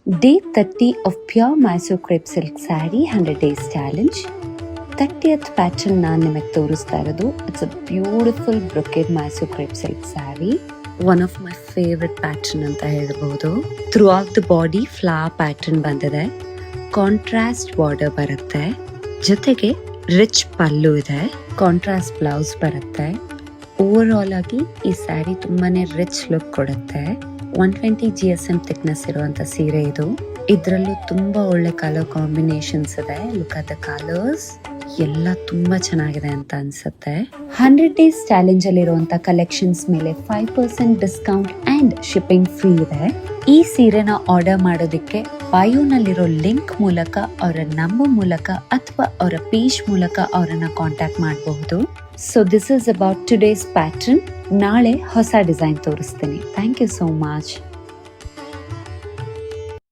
Day 30 of Pure Mysore Crepe Silk Saree 100 Days Challenge. 30th pattern ನಾನು ನಿಮಗೆ ತೋರಿಸ್ತಾ ಇರೋದು. It's a beautiful brocade Mysore crepe silk sari. One of my favourite pattern ಅಂತ ಹೇಳ್ಬೋದು. Through out the body flower pattern ಬಂದಿದೆ. Contrast border ಬರುತ್ತೆ, ಜೊತೆಗೆ rich ಪಲ್ಲು ಇದೆ, ಕಾಂಟ್ರಾಸ್ಟ್ ಬ್ಲೌಸ್ ಬರುತ್ತೆ. ಓವರ್ ಆಲ್ ಆಗಿ ಈ ಸ್ಯಾರಿ ತುಂಬಾನೇ ರಿಚ್ ಲುಕ್ ಕೊಡುತ್ತೆ. 120 GSM ಥಿಕ್ನೆಸ್ ಇರುವಂತ ಸೀರೆ ಇದು. ಇದರಲ್ಲೂ ತುಂಬಾ ಒಳ್ಳೆ ಕಲರ್ ಕಾಂಬಿನೇಷನ್ಸ್ ಇದೆ. ಲುಕ್ ಅಟ್ ದ ಕಲರ್ಸ್, ಎಲ್ಲ ತುಂಬಾ ಚೆನ್ನಾಗಿದೆ ಅಂತ ಅನ್ಸುತ್ತೆ. 100 ಡೇಸ್ ಚಾಲೆಂಜ್ ಅಲ್ಲಿ ಇರುವಂತ ಕಲೆಕ್ಷನ್ಸ್ ಮೇಲೆ 5% ಡಿಸ್ಕೌಂಟ್ ಅಂಡ್ ಶಿಪ್ಪಿಂಗ್ ಫ್ರೀ ಇದೆ. ಈ ಸೀರೆನ ಆರ್ಡರ್ ಮಾಡೋದಕ್ಕೆ ಬಯೋನಲ್ಲಿರೋ ಲಿಂಕ್ ಮೂಲಕ, ಅವರ ನಂಬರ್ ಮೂಲಕ ಅಥವಾ ಅವರ ಪೇಜ್ ಮೂಲಕ ಅವರನ್ನ ಕಾಂಟ್ಯಾಕ್ಟ್ ಮಾಡಬಹುದು. So this is about today's pattern. ನಾಳೆ ಹೊಸ ಡಿಸೈನ್ ತೋರಿಸ್ತೀನಿ. Thank you so much.